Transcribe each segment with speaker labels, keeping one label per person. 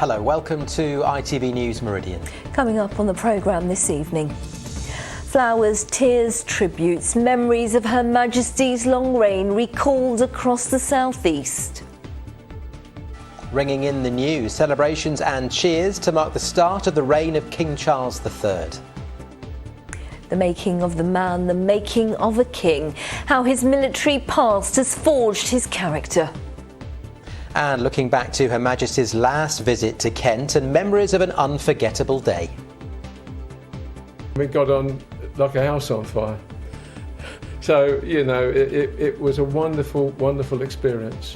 Speaker 1: Hello, welcome to ITV News Meridian.
Speaker 2: Coming up on the programme this evening. Flowers, tears, tributes, memories of Her Majesty's long reign recalled across the southeast.
Speaker 1: Ringing in the news, celebrations and cheers to mark the start of the reign of King Charles III.
Speaker 2: The making of the man, the making of a king. How his military past has forged his character.
Speaker 1: And looking back to Her Majesty's last visit to Kent and memories of an unforgettable day.
Speaker 3: We got on like a house on fire. So, you know, it was a wonderful, wonderful experience.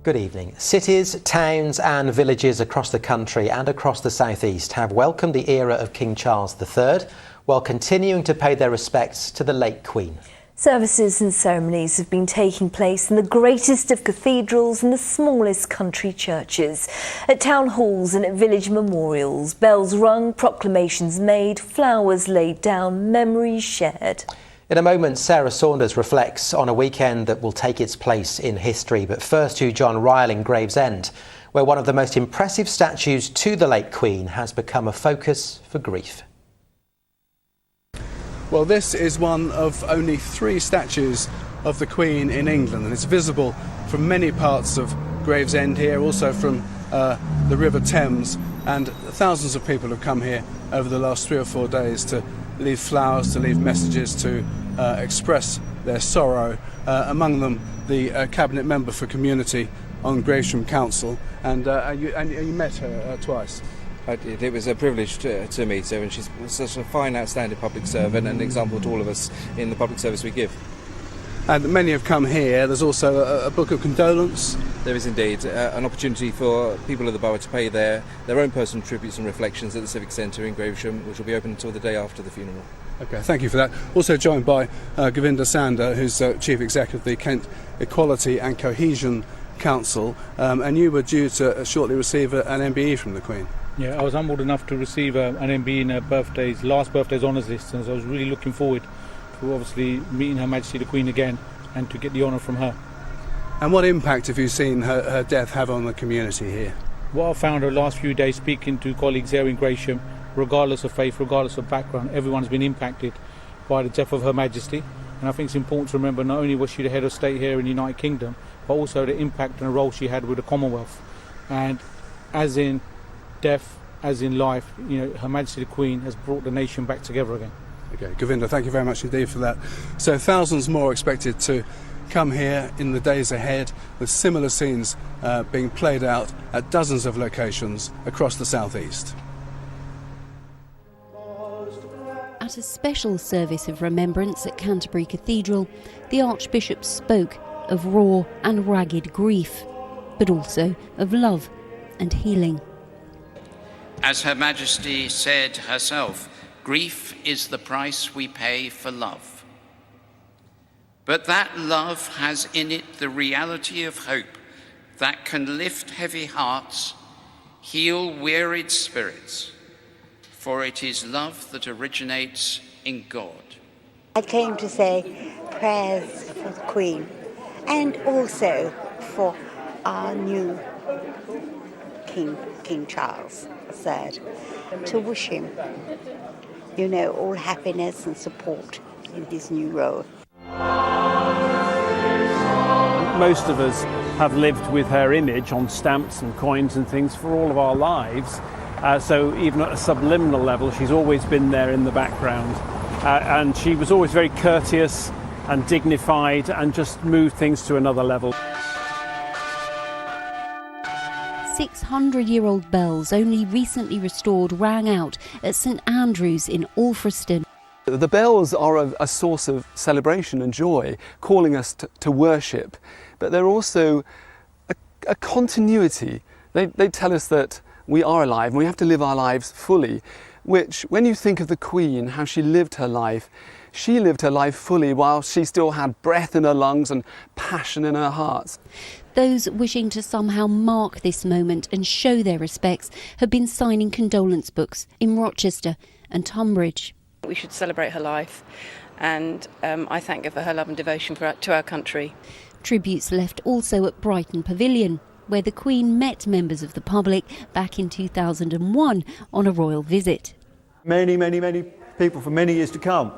Speaker 1: Good evening. Cities, towns and villages across the country and across the southeast have welcomed the era of King Charles III while continuing to pay their respects to the late Queen.
Speaker 2: Services and ceremonies have been taking place in the greatest of cathedrals and the smallest country churches. At town halls and at village memorials, bells rung, proclamations made, flowers laid down, memories shared.
Speaker 1: In a moment, Sarah Saunders reflects on a weekend that will take its place in history. But first to John Ryle in Gravesend, where one of the most impressive statues to the late Queen has become a focus for grief.
Speaker 4: Well, this is one of only 3 statues of the Queen in England, and it's visible from many parts of Gravesend here, also from the River Thames, and thousands of people have come here over the last 3 or 4 days to leave flowers, to leave messages, to express their sorrow. Among them, the Cabinet Member for Community on Gravesend Council, and you met her twice.
Speaker 5: I did. It was a privilege to meet her, and she's such a fine, outstanding public servant and an example to all of us in the public service we give.
Speaker 4: And many have come here. There's also a book of condolence.
Speaker 5: There is indeed an opportunity for people of the borough to pay their own personal tributes and reflections at the Civic Centre in Gravesend, which will be open until the day after the funeral. OK, thank you for that. Also joined by Govinda Sander, who's Chief Executive of the Kent Equality and Cohesion Council, and you were due to shortly receive an MBE from the Queen.
Speaker 6: Yeah, I was humbled enough to receive an MBE in her last birthday's honours list, and so I was really looking forward to obviously meeting Her Majesty the Queen again and to get the honour from her. And
Speaker 4: what impact have you seen her death have on the community here?
Speaker 6: What I've found over the last few days speaking to colleagues here in Gravesend, regardless of faith, regardless of background, everyone's been impacted by the death of Her Majesty. And I think it's important to remember not only was she the head of state here in the United Kingdom, but also the impact and the role she had with the Commonwealth. And as in death, as in life, you know, Her Majesty the Queen has brought the nation back together again.
Speaker 4: Okay, Govinda, thank you very much indeed for that. So thousands more expected to come here in the days ahead, with similar scenes being played out at dozens of locations across the southeast.
Speaker 7: At a special service of remembrance at Canterbury Cathedral, the Archbishop spoke of raw and ragged grief, but also of love and healing.
Speaker 8: As Her Majesty said herself, grief is the price we pay for love. But that love has in it the reality of hope that can lift heavy hearts, heal wearied spirits, for it is love that originates in God.
Speaker 9: I came to say prayers for the Queen and also for our new King Charles III, to wish him, you know, all happiness and support in his new role.
Speaker 10: Most of us have lived with her image on stamps and coins and things for all of our lives. So even at a subliminal level, she's always been there in the background. And she was always very courteous and dignified and just moved things to another level.
Speaker 7: 600-year-old bells, only recently restored, rang out at St Andrews in Alfriston.
Speaker 11: The bells are a source of celebration and joy, calling us to worship, but they're also a continuity. They tell us that we are alive and we have to live our lives fully, which, when you think of the Queen, how she lived her life fully while she still had breath in her lungs and passion in her heart.
Speaker 7: Those wishing to somehow mark this moment and show their respects have been signing condolence books in Rochester and Tunbridge.
Speaker 12: We should celebrate her life, and I thank her for her love and devotion to our country.
Speaker 7: Tributes left also at Brighton Pavilion, where the Queen met members of the public back in 2001 on a royal visit.
Speaker 13: Many people for many years to come.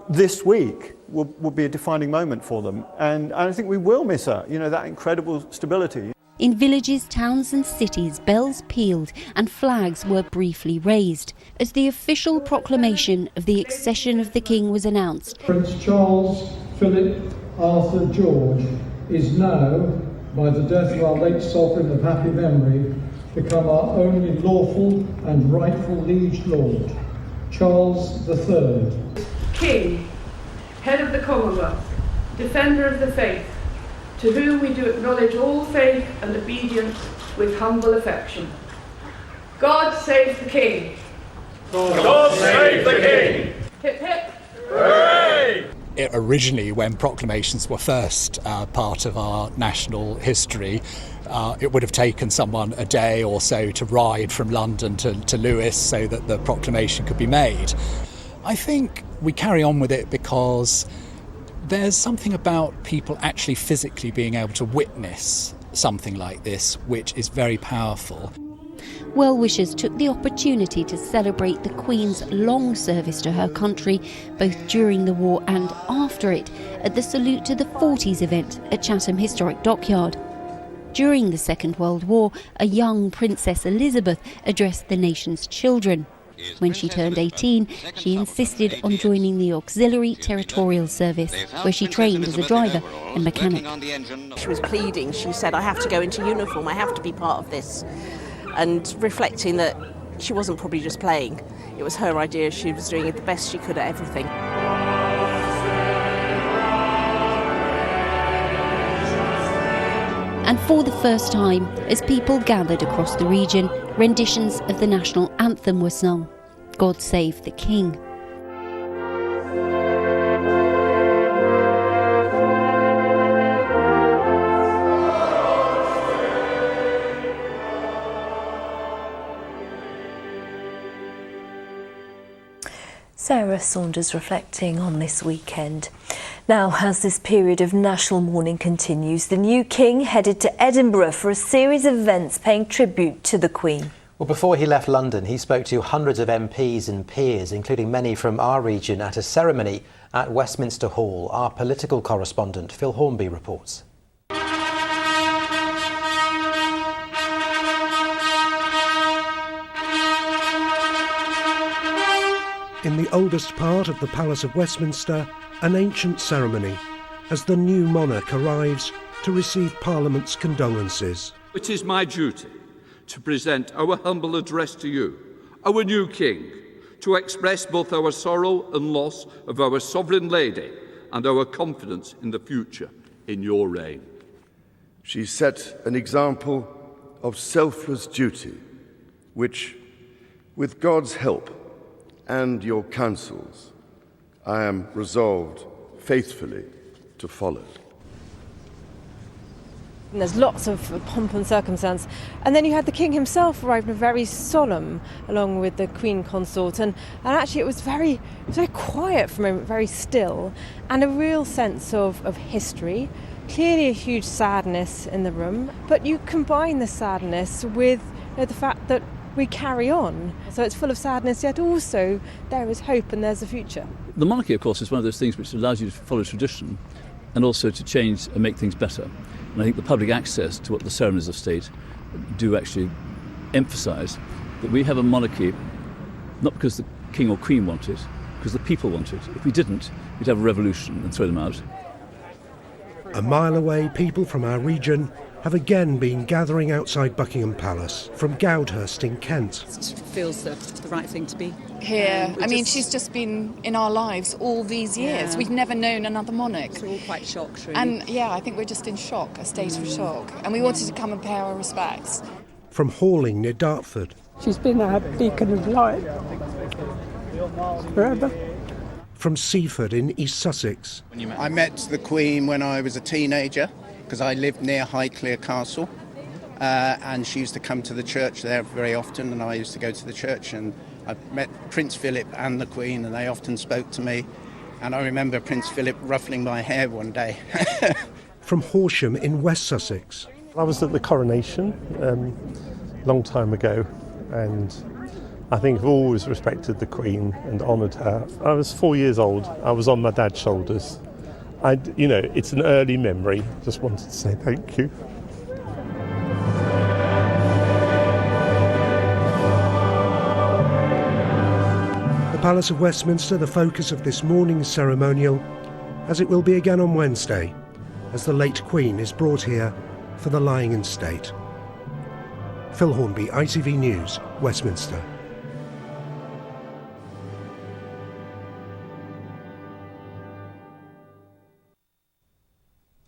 Speaker 13: This week will be a defining moment for them, and I think we will miss her, that incredible stability.
Speaker 7: In villages, towns and cities, bells pealed and flags were briefly raised as the official proclamation of the accession of the King was announced.
Speaker 14: Prince Charles Philip Arthur George is now, by the death of our late sovereign of happy memory, become our only lawful and rightful liege lord, Charles III.
Speaker 15: King, head of the Commonwealth, defender of the faith, to whom we do acknowledge all faith and obedience with humble affection. God save the King.
Speaker 16: God save the King.
Speaker 15: Hip hip.
Speaker 16: Hooray!
Speaker 17: Originally, when proclamations were first part of our national history, it would have taken someone a day or so to ride from London to Lewes so that the proclamation could be made. I think we carry on with it because there's something about people actually physically being able to witness something like this, which is very powerful.
Speaker 7: Well-wishers took the opportunity to celebrate the Queen's long service to her country, both during the war and after it, at the Salute to the 40s event at Chatham Historic Dockyard. During the Second World War, a young Princess Elizabeth addressed the nation's children. When she turned 18, she insisted on joining the Auxiliary Territorial Service, where she trained as a driver and mechanic.
Speaker 18: She was pleading. She said, I have to go into uniform, I have to be part of this. And reflecting that she wasn't probably just playing. It was her idea. She was doing it the best she could at everything.
Speaker 7: And for the first time, as people gathered across the region, renditions of the national anthem were sung. God Save the King.
Speaker 2: Sarah Saunders reflecting on this weekend. Now, as this period of national mourning continues, the new King headed to Edinburgh for a series of events paying tribute to the Queen.
Speaker 1: Well, before he left London, he spoke to hundreds of MPs and peers, including many from our region, at a ceremony at Westminster Hall. Our political correspondent, Phil Hornby, reports.
Speaker 19: In the oldest part of the Palace of Westminster, an ancient ceremony as the new monarch arrives to receive Parliament's condolences.
Speaker 20: It is my duty to present our humble address to you, our new King, to express both our sorrow and loss of our Sovereign Lady and our confidence in the future in your reign.
Speaker 21: She set an example of selfless duty, which, with God's help and your counsels, I am resolved faithfully to follow.
Speaker 22: And there's lots of pomp and circumstance. And then you had the King himself arrive very solemn, along with the Queen Consort. And actually it was very quiet for a moment, very still, and a real sense of history. Clearly a huge sadness in the room, but you combine the sadness with the fact that we carry on. So it's full of sadness, yet also there is hope and there's a future.
Speaker 23: The monarchy, of course, is one of those things which allows you to follow tradition and also to change and make things better. And I think the public access to what the ceremonies of state do actually emphasise that we have a monarchy not because the king or queen want it, because the people want it. If we didn't, we'd have a revolution and throw them out.
Speaker 19: A mile away, people from our region have again been gathering outside Buckingham Palace from Goudhurst in Kent.
Speaker 24: It feels the right thing to be
Speaker 25: here. I mean, she's just been in our lives all these years. Yeah. We've never known another monarch.
Speaker 24: We're all quite shocked, really.
Speaker 25: And yeah, I think we're just in shock, a state of shock. And we wanted to come and pay our respects.
Speaker 19: From Horling near Dartford.
Speaker 26: She's been our beacon of light forever.
Speaker 19: From Seaford in East Sussex.
Speaker 27: I met the Queen when I was a teenager, because I lived near Highclere Castle, and she used to come to the church there very often, and I used to go to the church, and I met Prince Philip and the Queen, and they often spoke to me. And I remember Prince Philip ruffling my hair one day.
Speaker 19: From Horsham in West Sussex.
Speaker 3: I was at the coronation a long time ago, and I think I've always respected the Queen and honoured her. I was 4 years old. I was on my dad's shoulders. It's an early memory. Just wanted to say thank you.
Speaker 19: The Palace of Westminster, the focus of this morning's ceremonial, as it will be again on Wednesday, as the late Queen is brought here for the lying in state. Phil Hornby, ITV News, Westminster.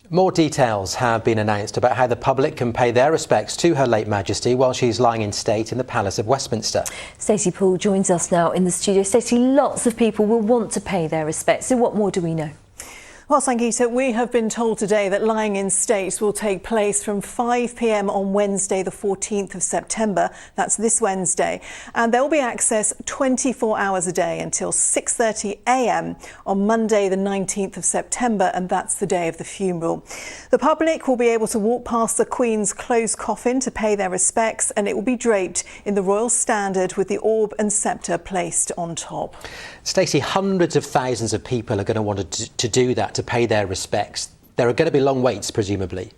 Speaker 1: More details have been announced about how the public can pay their respects to Her late Majesty while she's lying in state in the Palace of Westminster.
Speaker 2: Stacey Poole joins us now in the studio. Stacey, lots of people will want to pay their respects. So what more do we know?
Speaker 4: Well, Sangeeta, we have been told today that lying in state will take place from 5 p.m. on Wednesday, the 14th of September. That's this Wednesday. And there will be access 24 hours a day until 6:30 a.m. on Monday, the 19th of September, and that's the day of the funeral. The public will be able to walk past the Queen's closed coffin to pay their respects, and it will be draped in the Royal Standard with the orb and sceptre placed on top.
Speaker 1: Stacey, hundreds of thousands of people are going to want to do that, to pay their respects. There are going to be long waits, presumably.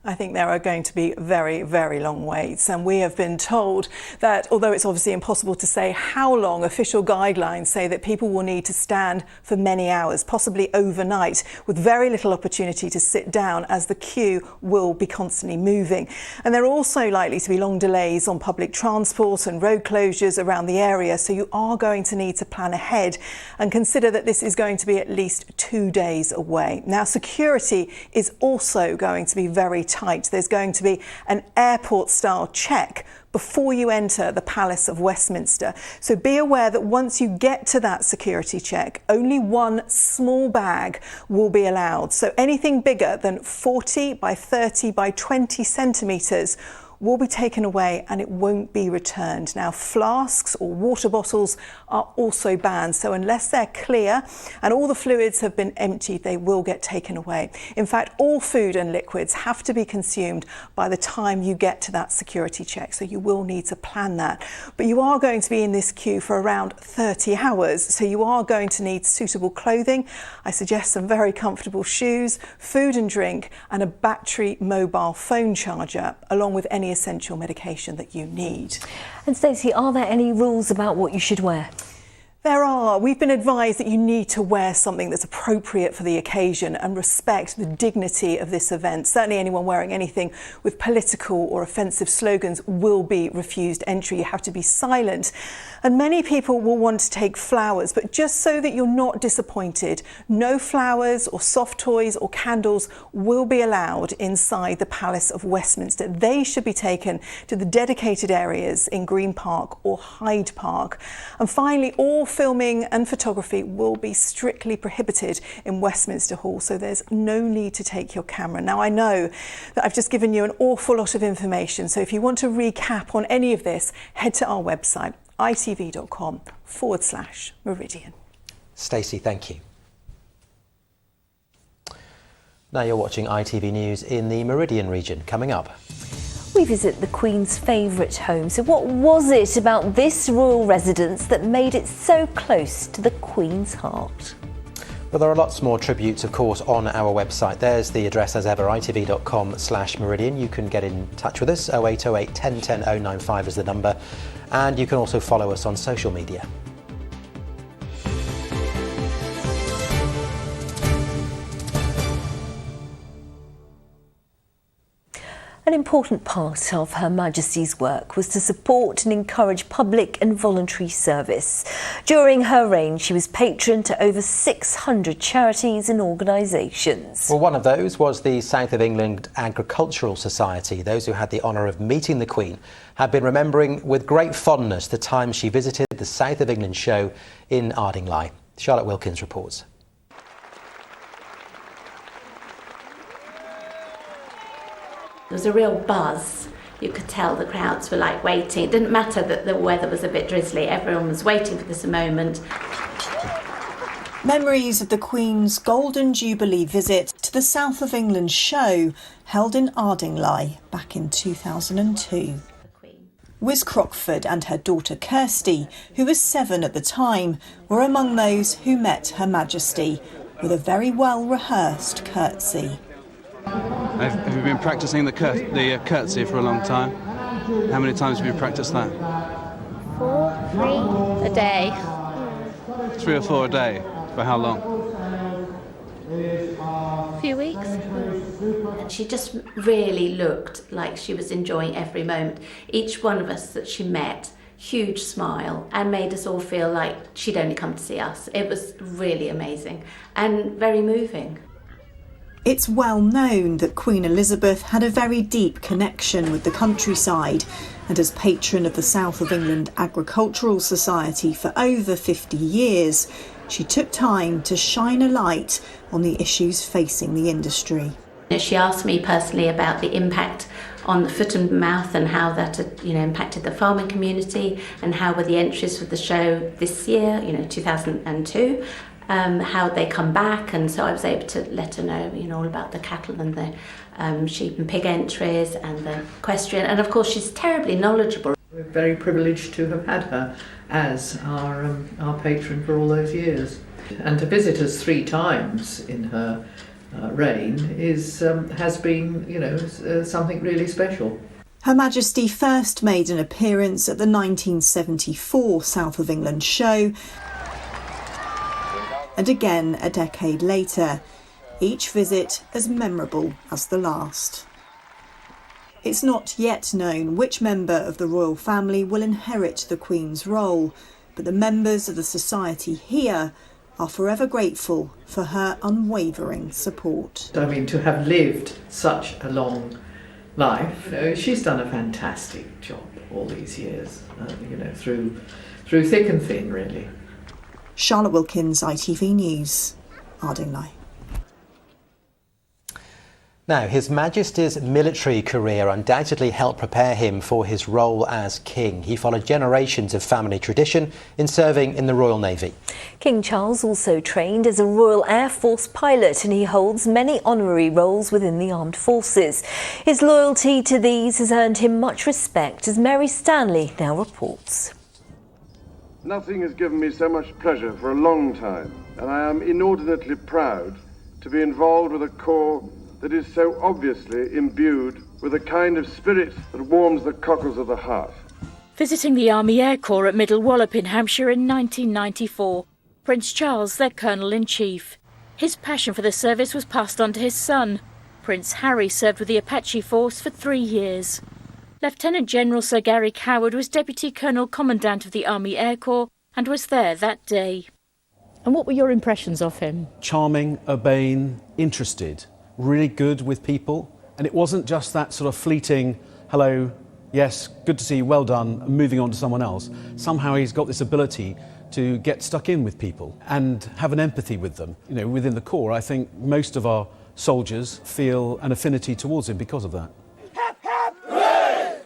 Speaker 4: I think there are going to be very, very long waits, and we have been told that although it's obviously impossible to say how long, official guidelines say that people will need to stand for many hours, possibly overnight, with very little opportunity to sit down as the queue will be constantly moving. And there are also likely to be long delays on public transport and road closures around the area, so you are going to need to plan ahead and consider that this is going to be at least 2 days away. Now, security is also going to be very tight. There's going to be an airport-style check before you enter the Palace of Westminster. So be aware that once you get to that security check, only one small bag will be allowed. So anything bigger than 40 by 30 by 20 centimetres will be taken away and it won't be returned. Now, flasks or water bottles are also banned, so unless they're clear and all the fluids have been emptied, they will get taken away. In fact, all food and liquids have to be consumed by the time you get to that security check, so you will need to plan that. But you are going to be in this queue for around 30 hours, so you are going to need suitable clothing. I suggest some very comfortable shoes, food and drink, and a battery mobile phone charger, along with any essential medication that you need.
Speaker 2: And Stacey, are there any rules about what you should wear?
Speaker 4: There are. We've been advised that you need to wear something that's appropriate for the occasion and respect the dignity of this event. Certainly anyone wearing anything with political or offensive slogans will be refused entry. You have to be silent. And many people will want to take flowers, but just so that you're not disappointed, no flowers or soft toys or candles will be allowed inside the Palace of Westminster. They should be taken to the dedicated areas in Green Park or Hyde Park. And finally, all filming and photography will be strictly prohibited in Westminster Hall, so there's no need to take your camera. Now, I know that I've just given you an awful lot of information, so if you want to recap on any of this, head to our website, itv.com/Meridian.
Speaker 1: Stacey, thank you. Now you're watching ITV News in the Meridian region. Coming up,
Speaker 2: we visit the Queen's favourite home. So what was it about this royal residence that made it so close to the Queen's heart?
Speaker 1: Well, there are lots more tributes, of course, on our website. There's the address as ever, itv.com/Meridian. You can get in touch with us, 0808 1010 095 is the number. And you can also follow us on social media.
Speaker 2: An important part of Her Majesty's work was to support and encourage public and voluntary service. During her reign, she was patron to over 600 charities and organisations.
Speaker 1: Well, one of those was the South of England Agricultural Society. Those who had the honour of meeting the Queen have been remembering with great fondness the time she visited the South of England show in Ardingly. Charlotte Wilkins reports.
Speaker 5: There was a real buzz You could tell the crowds were like waiting. It didn't matter that the weather was a bit drizzly. Everyone was waiting for this moment.
Speaker 6: Memories of the Queen's Golden Jubilee visit to the South of England show held in Ardingly back in 2002. Wiz Crockford and her daughter Kirsty, who was 7 at the time, were among those who met Her Majesty with a very well-rehearsed curtsy.
Speaker 8: Have you been practising the curtsy for a long time? How many times have you practised that?
Speaker 9: 4, 3 a day.
Speaker 8: 3 or 4 a day? For how long?
Speaker 9: A few weeks.
Speaker 5: She just really looked like she was enjoying every moment. Each one of us that she met, huge smile, and made us all feel like she'd only come to see us. It was really amazing and very moving.
Speaker 6: It's well known that Queen Elizabeth had a very deep connection with the countryside, and as patron of the South of England Agricultural Society for over 50 years, she took time to shine a light on the issues facing the industry.
Speaker 5: She asked me personally about the impact on the foot and mouth and how that had, impacted the farming community, and how were the entries for the show this year, 2002. How they come back, and so I was able to let her know, all about the cattle and the sheep and pig entries and the equestrian, and of course she's terribly knowledgeable.
Speaker 10: We're very privileged to have had her as our patron for all those years, and to visit us 3 times in her reign has been something really special.
Speaker 6: Her Majesty first made an appearance at the 1974 South of England show, and again a decade later, each visit as memorable as the last. It's not yet known which member of the royal family will inherit the Queen's role, but the members of the society here are forever grateful for her unwavering support.
Speaker 10: I mean, to have lived such a long life, she's done a fantastic job all these years, through thick and thin, really.
Speaker 6: Charlotte Wilkins, ITV News, Ardingly.
Speaker 1: Now, His Majesty's military career undoubtedly helped prepare him for his role as king. He followed generations of family tradition in serving in the Royal Navy.
Speaker 2: King Charles also trained as a Royal Air Force pilot, and he holds many honorary roles within the armed forces. His loyalty to these has earned him much respect, as Mary Stanley now reports.
Speaker 21: Nothing has given me so much pleasure for a long time, and I am inordinately proud to be involved with a corps that is so obviously imbued with a kind of spirit that warms the cockles of the heart.
Speaker 11: Visiting the Army Air Corps at Middle Wallop in Hampshire in 1994, Prince Charles, their Colonel-in-Chief. His passion for the service was passed on to his son. Prince Harry served with the Apache Force for 3 years. Lieutenant General Sir Gary Coward was Deputy Colonel Commandant of the Army Air Corps and was there that day.
Speaker 12: And what were your impressions of him?
Speaker 28: Charming, urbane, interested, really good with people. And it wasn't just that sort of fleeting, hello, yes, good to see you, well done, and moving on to someone else. Somehow he's got this ability to get stuck in with people and have an empathy with them. Within the Corps, I think most of our soldiers feel an affinity towards him because of that.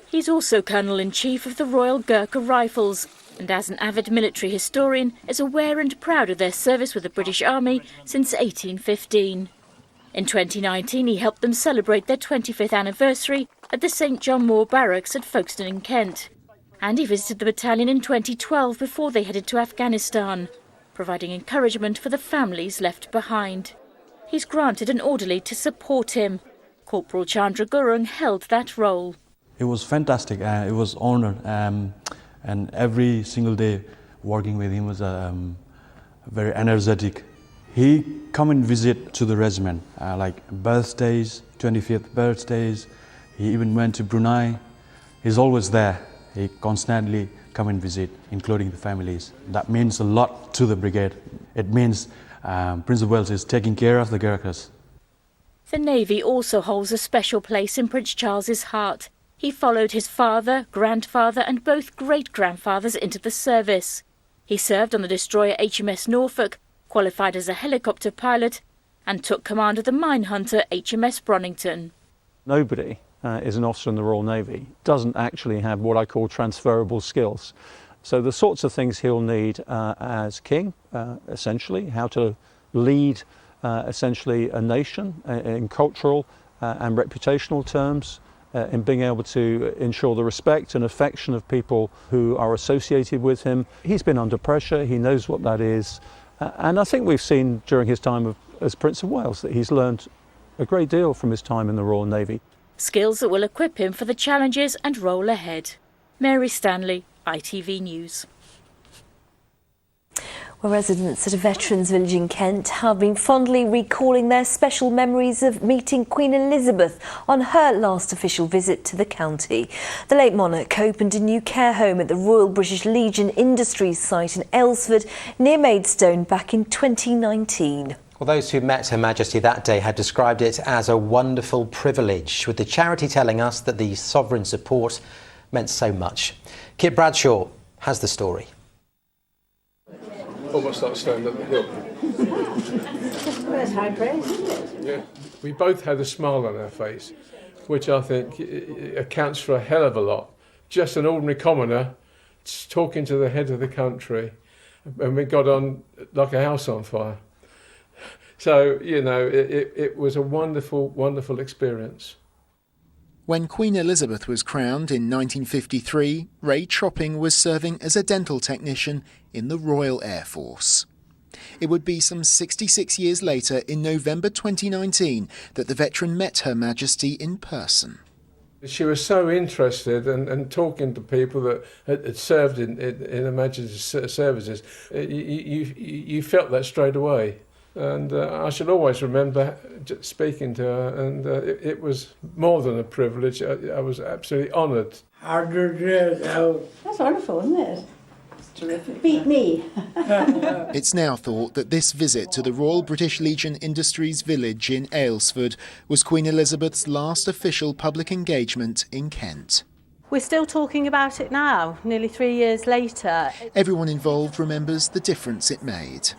Speaker 11: He's also Colonel-in-Chief of the Royal Gurkha Rifles, and as an avid military historian, is aware and proud of their service with the British Army since 1815. In 2019, he helped them celebrate their 25th anniversary at the St John Moore Barracks at Folkestone in Kent. And he visited the battalion in 2012 before they headed to Afghanistan, providing encouragement for the families left behind. He's granted an orderly to support him. Corporal Chandra Gurung held that role.
Speaker 29: It was fantastic. It was honor, and every single day working with him was very energetic. He come and visit to the regiment, like birthdays, 25th birthdays. He even went to Brunei. He's always there. He constantly come and visit, including the families. That means a lot to the brigade. It means Prince of Wales is taking care of the Gurkhas.
Speaker 11: The Navy also holds a special place in Prince Charles's heart. He followed his father, grandfather and both great-grandfathers into the service. He served on the destroyer HMS Norfolk, qualified as a helicopter pilot, and took command of the minehunter HMS Bronington.
Speaker 30: Nobody
Speaker 7: is an officer in the Royal Navy, doesn't actually have what I call transferable skills. So the sorts of things he'll need as king, essentially, how to lead essentially a nation in cultural and reputational terms, in being able to ensure the respect and affection of people who are associated with him. He's been under pressure, he knows what that is, and I think we've seen during his time as Prince of Wales that he's learned a great deal from his time in the Royal Navy.
Speaker 11: Skills that will equip him for the challenges and role ahead. Mary Stanley, ITV News.
Speaker 2: Well, residents at a veterans' village in Kent have been fondly recalling their special memories of meeting Queen Elizabeth on her last official visit to the county. The late monarch opened a new care home at the Royal British Legion Industries site in Aylesford near Maidstone back in 2019.
Speaker 1: Well, those who met Her Majesty that day had described it as a wonderful privilege, with the charity telling us that the sovereign support meant so much. Kit Bradshaw has the story.
Speaker 13: Almost like stand up the hill.
Speaker 14: That's high praise, isn't it?
Speaker 13: Yeah, we both had a smile on our face, which I think accounts for a hell of a lot. Just an ordinary commoner talking to the head of the country, and we got on like a house on fire. So, you know, it was a wonderful, wonderful experience.
Speaker 15: When Queen Elizabeth was crowned in 1953, Ray Tropping was serving as a dental technician in the Royal Air Force. It would be some 66 years later, in November 2019, that the veteran met Her Majesty in person.
Speaker 13: She was so interested and talking to people that had served in Her Majesty's services. You felt that straight away. And I shall always remember speaking to her, and it was more than a privilege. I was absolutely honoured.
Speaker 14: 100 years old. That's wonderful, isn't it? It's terrific. Beat me.
Speaker 15: It's now thought that this visit to the Royal British Legion Industries village in Aylesford was Queen Elizabeth's last official public engagement in Kent.
Speaker 16: We're still talking about it now, nearly 3 years later.
Speaker 15: Everyone involved remembers the difference it made.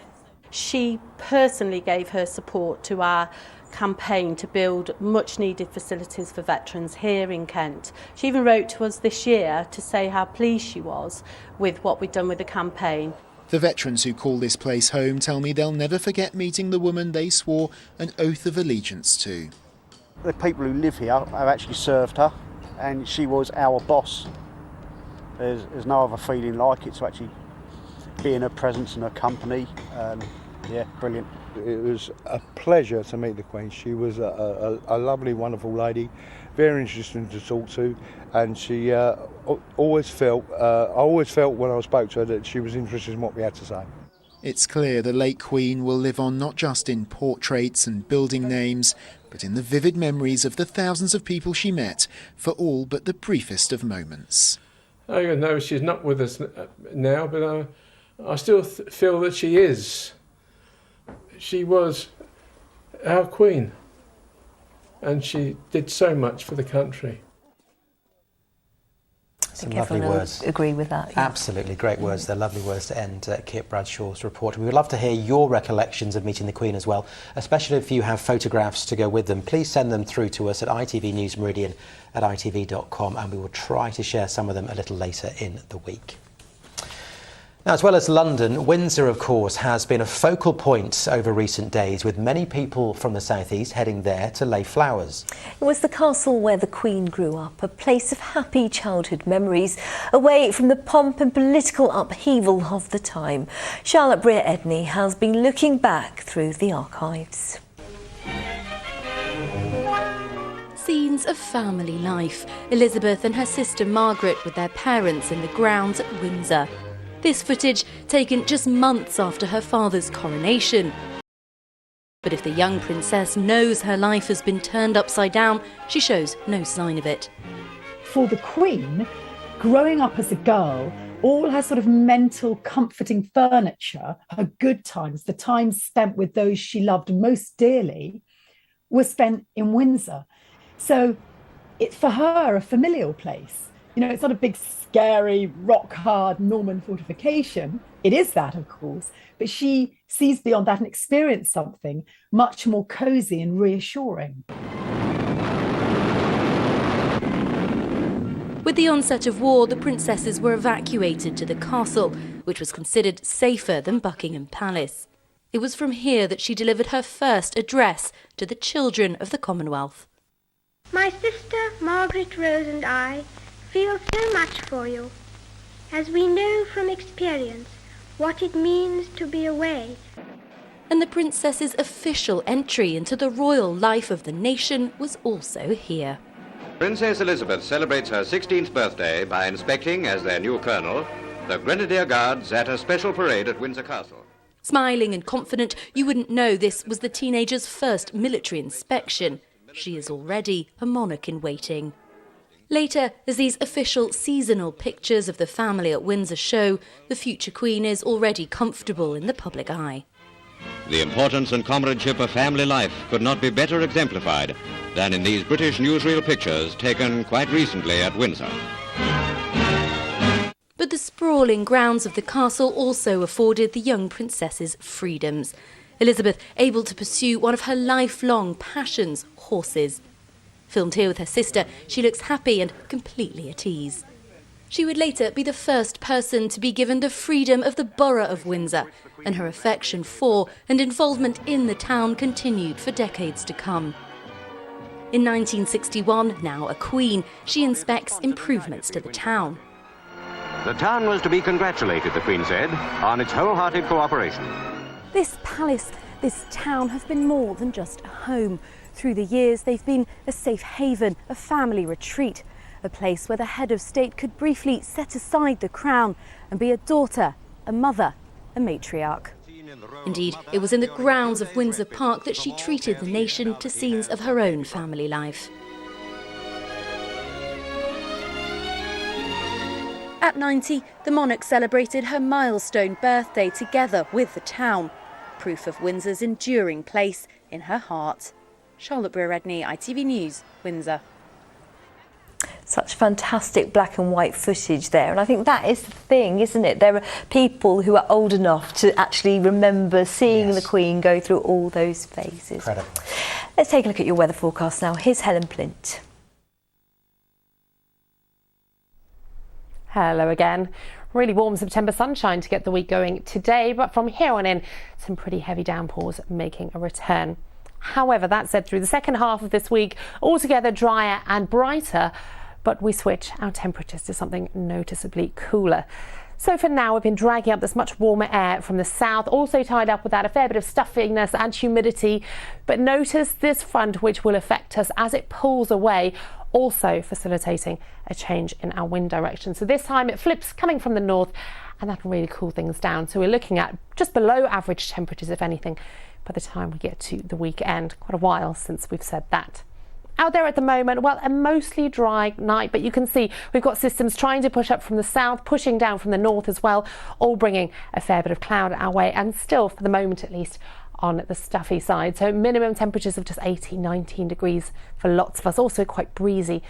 Speaker 16: She personally gave her support to our campaign to build much needed facilities for veterans here in Kent. She even wrote to us this year to say how pleased she was with what we'd done with the campaign.
Speaker 15: The veterans who call this place home tell me they'll never forget meeting the woman they swore an oath of allegiance to.
Speaker 17: The people who live here have actually served her, and she was our boss. There's no other feeling like it to actually be in her presence and her company. Yeah, brilliant.
Speaker 18: It was a pleasure to meet the Queen. She was a lovely, wonderful lady, very interesting to talk to, and she I always felt when I spoke to her that she was interested in what we had to say.
Speaker 15: It's clear the late Queen will live on not just in portraits and building names, but in the vivid memories of the thousands of people she met for all but the briefest of moments.
Speaker 13: I know she's not with us now, but I still feel that she is. She was our Queen, and she did so much for the country.
Speaker 1: Some lovely words.
Speaker 2: Agree with that. Yeah.
Speaker 1: Absolutely, great words. They're lovely words to end Kit Bradshaw's report. We would love to hear your recollections of meeting the Queen as well, especially if you have photographs to go with them. Please send them through to us at ITV News Meridian at itv.com, and we will try to share some of them a little later in the week. Now, as well as London, Windsor, of course, has been a focal point over recent days, with many people from the southeast heading there to lay flowers.
Speaker 2: It was the castle where the Queen grew up, a place of happy childhood memories, away from the pomp and political upheaval of the time. Charlotte Breer-Edney has been looking back through the archives.
Speaker 20: Scenes of family life. Elizabeth and her sister Margaret with their parents in the grounds at Windsor. This footage taken just months after her father's coronation. But if the young princess knows her life has been turned upside down, she shows no sign of it.
Speaker 22: For the Queen, growing up as a girl, all her sort of mental comforting furniture, her good times, the time spent with those she loved most dearly, was spent in Windsor. So it's for her a familial place. You know, it's not a big, scary, rock-hard Norman fortification. It is that, of course, but she sees beyond that and experiences something much more cosy and reassuring.
Speaker 20: With the onset of war, the princesses were evacuated to the castle, which was considered safer than Buckingham Palace. It was from here that she delivered her first address to the children of the Commonwealth.
Speaker 3: My sister Margaret Rose and I feel so much for you, as we know from experience what it means to be away.
Speaker 20: And the princess's official entry into the royal life of the nation was also here.
Speaker 4: Princess Elizabeth celebrates her 16th birthday by inspecting, as their new colonel, the Grenadier Guards at a special parade at Windsor Castle.
Speaker 20: Smiling and confident, you wouldn't know this was the teenager's first military inspection. She is already a monarch in waiting. Later, as these official seasonal pictures of the family at Windsor show, the future Queen is already comfortable in the public eye.
Speaker 4: The importance and comradeship of family life could not be better exemplified than in these British newsreel pictures taken quite recently at Windsor.
Speaker 20: But the sprawling grounds of the castle also afforded the young princesses freedoms. Elizabeth able to pursue one of her lifelong passions, horses. Filmed here with her sister, she looks happy and completely at ease. She would later be the first person to be given the freedom of the borough of Windsor, and her affection for and involvement in the town continued for decades to come. In 1961, now a queen, she inspects improvements to the town.
Speaker 4: The town was to be congratulated, the Queen said, on its wholehearted cooperation.
Speaker 8: This palace, this town has been more than just a home. Through the years, they've been a safe haven, a family retreat, a place where the head of state could briefly set aside the crown and be a daughter, a mother, a matriarch.
Speaker 20: Indeed, it was in the grounds of Windsor Park that she treated the nation to scenes of her own family life. At 90, the monarch celebrated her milestone birthday together with the town, proof of Windsor's enduring place in her heart. Charlotte Brewer-Redney, ITV News, Windsor.
Speaker 2: Such fantastic black and white footage there, and I think that is the thing, isn't it? There are people who are old enough to actually remember seeing the Queen go through all those phases.
Speaker 1: Incredible.
Speaker 2: Let's take a look at your weather forecast now. Here's Helen Plint.
Speaker 19: Hello again. Really warm September sunshine to get the week going today, but from here on in, some pretty heavy downpours making a return. However, that said, through the second half of this week, altogether drier and brighter, but we switch our temperatures to something noticeably cooler. So for now, we've been dragging up this much warmer air from the south, also tied up with that a fair bit of stuffiness and humidity. But notice this front, which will affect us as it pulls away, also facilitating a change in our wind direction. So this time it flips coming from the north, and that'll really cool things down. So we're looking at just below average temperatures, if anything, by the time we get to the weekend. Quite a while since we've said that. Out there at the moment, well, a mostly dry night, but you can see we've got systems trying to push up from the south, pushing down from the north as well, all bringing a fair bit of cloud our way, and still, for the moment at least, on the stuffy side. So minimum temperatures of just 18, 19 degrees for lots of us, also quite breezy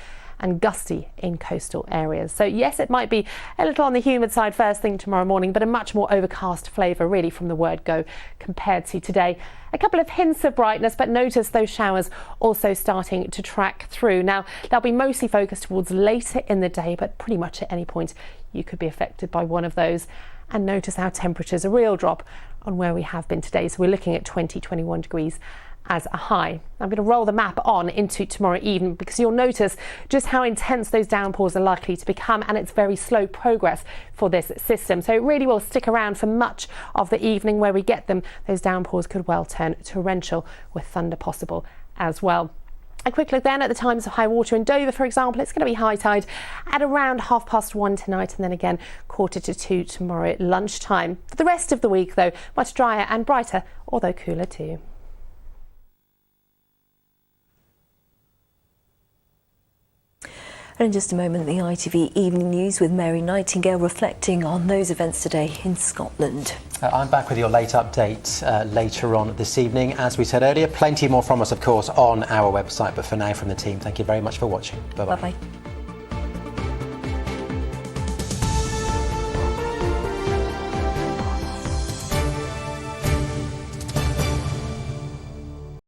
Speaker 19: and gusty in coastal areas. So yes, it might be a little on the humid side first thing tomorrow morning, but a much more overcast flavour really from the word go compared to today. A couple of hints of brightness, but notice those showers also starting to track through. Now, they'll be mostly focused towards later in the day, but pretty much at any point you could be affected by one of those. And notice our temperatures, a real drop on where we have been today. So we're looking at 20, 21 degrees as a high. I'm going to roll the map on into tomorrow evening because you'll notice just how intense those downpours are likely to become, and it's very slow progress for this system. So it really will stick around for much of the evening where we get them. Those downpours could well turn torrential with thunder possible as well. A quick look then at the times of high water in Dover, for example. It's going to be high tide at around 1:30 tonight, and then again 1:45 tomorrow at lunchtime. For the rest of the week, though, much drier and brighter, although cooler too.
Speaker 2: And in just a moment, the ITV Evening News with Mary Nightingale reflecting on those events today in Scotland.
Speaker 1: I'm back with your late update later on this evening. As we said earlier, plenty more from us, of course, on our website. But for now, from the team, thank you very much for watching. Bye-bye.
Speaker 2: Bye-bye.